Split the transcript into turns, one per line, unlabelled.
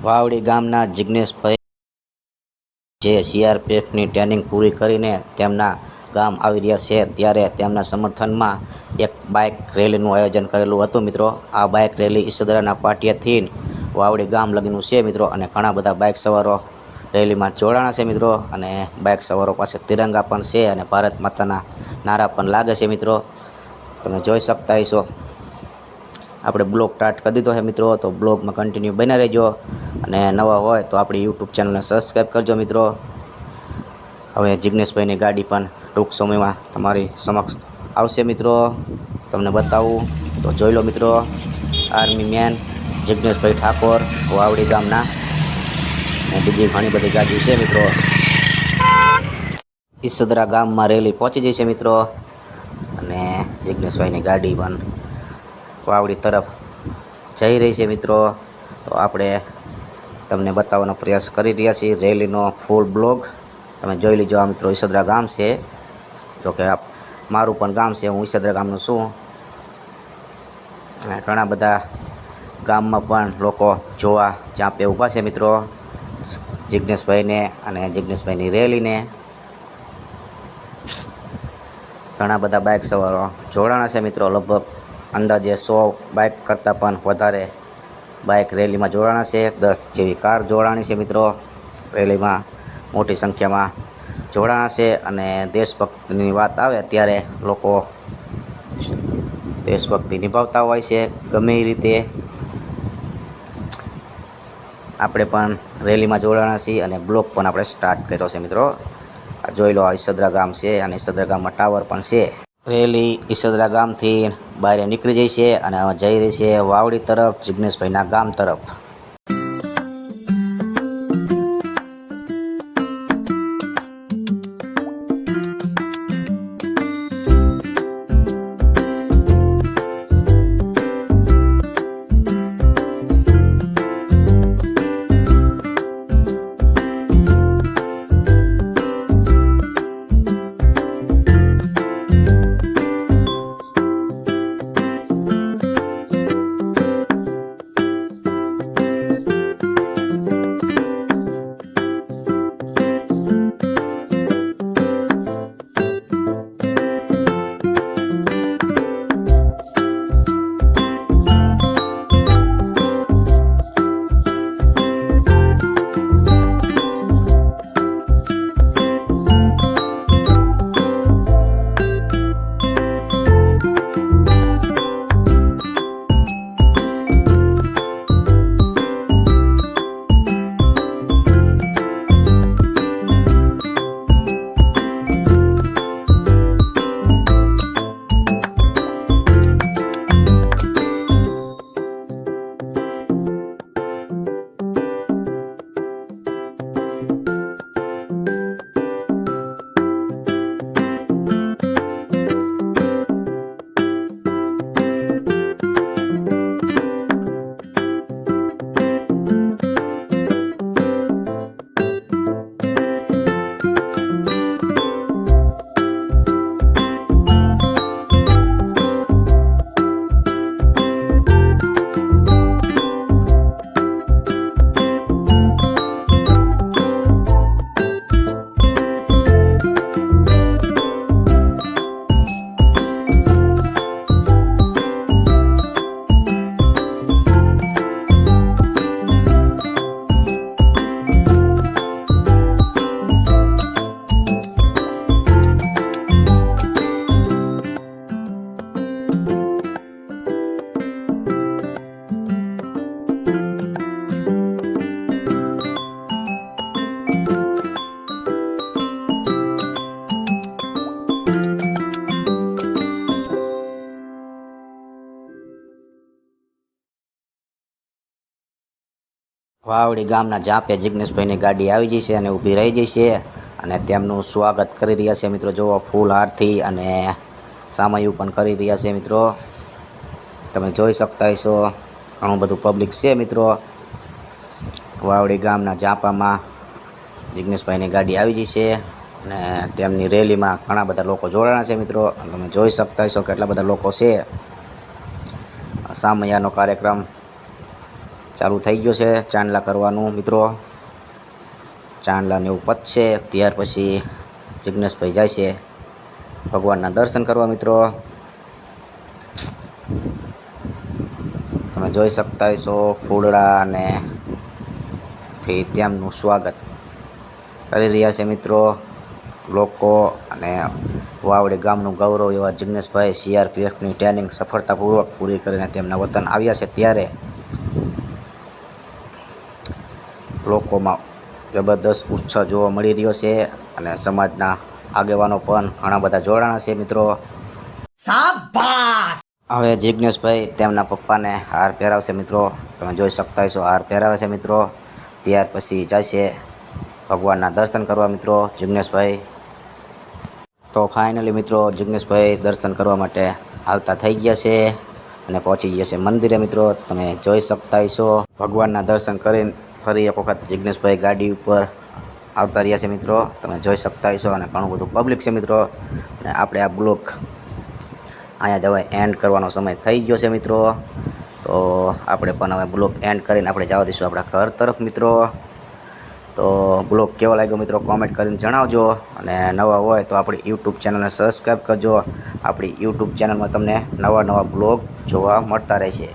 વાવડી ગામના જિગ્નેશભાઈ જે સીઆરપીએફની ટ્રેનિંગ પૂરી કરીને તેમના ગામ આવી રહ્યા છે ત્યારે તેમના સમર્થનમાં એક બાઇક રેલીનું આયોજન કરેલું હતું મિત્રો। આ બાઇક રેલી ઈસદરાના પાટિયાથી વાવડી ગામ લગીનું છે મિત્રો અને ઘણા બધા બાઇક સવારો રેલીમાં જોડાણા છે મિત્રો અને બાઇક સવારો પાસે તિરંગા પણ છે અને ભારત માતાના નારા પણ લાગે છે મિત્રો। તમે જોઈ શકતા હશો। આપણે બ્લોગ સ્ટાર્ટ કરી દીધો છે મિત્રો, તો બ્લોગમાં કન્ટિન્યુ બન્યા રહેજો અને નવા હોય તો આપણી યુટ્યુબ ચેનલને સબસ્ક્રાઈબ કરજો મિત્રો। હવે જિગ્નેશભાઈની ગાડી પણ ટૂંક સમયમાં તમારી સમક્ષ આવશે મિત્રો, તમને બતાવું તો જોઈ લો મિત્રો। આર્મી મેન જિગ્નેશભાઈ ઠાકોર વાવડી ગામના અને બીજી ઘણી બધી ગાડીઓ છે મિત્રો। ઈસદરા ગામમાં રેલી પહોંચી જઈ છે મિત્રો અને જિગ્નેશભાઈની ગાડી પણ વાવડી તરફ જઈ રહી છે મિત્રો। તો આપણે તમને બતાવવાનો પ્રયાસ કરી રહ્યા છીએ રેલીનો ફૂલ બ્લોગ। તમે જોઈ લીજો। આ મિત્રો ઈસદરા ગામ છે, જોકે મારું પણ ગામ છે, હું ઈસદરા ગામનો છું અને ઘણા બધા ગામમાં પણ લોકો જોવા ચાંપે ઊભા છે મિત્રો જિગ્નેશભાઈને અને જિગ્નેશભાઈની રેલીને। ઘણા બધા બાઇક સવારો જોડાણા છે મિત્રો, લગભગ અંદાજે 100 બાઇક કરતાં પણ વધારે બાઇક રેલીમાં જોડાણા છે। 10 જેવી કાર જોડાણી છે મિત્રો, રેલીમાં મોટી સંખ્યામાં જોડાણા છે અને દેશભક્તિની વાત આવે ત્યારે લોકો દેશભક્તિ નિભાવતા હોય છે ગમે એ રીતે। આપણે પણ રેલીમાં જોડાણા છીએ અને બ્લોગ પણ આપણે સ્ટાર્ટ કર્યો છે મિત્રો। આ જોઈ લો, આ ઈસદરા ગામ છે અને ઈસદરા ગામમાં ટાવર પણ છે। રેલી ઈસદરા ગામથી બહાર નીકળી જાય છે અને હવે જઈ રહી છે વાવડી તરફ, જિગ્નેશભાઈના ગામ તરફ। વાવડી ગામના જાપે જિગ્નેશભાઈની ગાડી આવી જઈ છે અને ઊભી રહી જઈ છે અને તેમનું સ્વાગત કરી રહ્યા છે મિત્રો। જુઓ, ફૂલ હારથી અને સામયું પણ કરી રહ્યા છે મિત્રો, તમે જોઈ શકતા હશો। ઘણું બધું પબ્લિક છે મિત્રો વાવડી ગામના જાપામાં। જિગ્નેશભાઈની ગાડી આવી જઈ છે અને તેમની રેલીમાં ઘણા બધા લોકો જોડાણા છે મિત્રો, તમે જોઈ શકતા હશો કેટલા બધા લોકો છે। સામયાનો કાર્યક્રમ ચાલુ થઈ ગયો છે ચાંદલા કરવાનું મિત્રો. ચાંદલાને એવું પતશે ત્યાર પછી જિજ્ઞેશભાઈ જાય છે ભગવાનના દર્શન કરવા મિત્રો. તમે જોઈ શકતા હશો ફૂલડા અને થી તેમનું સ્વાગત કરી રહ્યા છે મિત્રો લોકો. અને વાવડી ગામનું ગૌરવ એવા જિજ્ઞેશભાઈ સીઆરપીએફની ટ્રેનિંગ સફળતાપૂર્વક પૂરી કરીને તેમના વતન આવ્યા છે ત્યારે લોકોમાં જબરદસ્ત ઉત્સાહ જોવા મળી રહ્યો છે અને સમાજના આગેવાનો પણ ઘણા બધા જોડાણા છે મિત્રો. હવે જિજ્ઞેશભાઈ તેમના પપ્પાને હાર પહેરાવશે મિત્રો. તમે જોઈ શકતા હશો હાર પહેરાવે છે મિત્રો. ત્યાર પછી જશે ભગવાનના દર્શન કરવા મિત્રો જિજ્ઞેશભાઈ. તો ફાઇનલી મિત્રો જિજ્ઞેશભાઈ દર્શન કરવા માટે હાલતા થઈ ગયા છે અને પહોંચી ગયા છે મંદિરે મિત્રો. તમે જોઈ શકતા હશો ભગવાનના દર્શન કરીને ફરી એક વખત જિજ્ઞેશભાઈ ગાડી ઉપર આવતા રહ્યા છે મિત્રો. તમે જોઈ શકતા હશો અને ઘણું બધું પબ્લિક છે મિત્રો. અને આપણે આ બ્લોક અહીંયા જ હવે એન્ડ કરવાનો સમય થઈ ગયો છે મિત્રો. તો આપણે પણ હવે બ્લોક એન્ડ કરીને આપણે જવા દઈશું આપણા ઘર તરફ મિત્રો. તો બ્લોગ કેવો લાગ્યો મિત્રો કોમેન્ટ કરીને જણાવજો. અને નવા હોય તો આપણી યુટ્યુબ ચેનલને સબસ્ક્રાઈબ કરજો. આપણી યુટ્યુબ ચેનલમાં તમને નવા બ્લોગ જોવા મળતા રહેશે.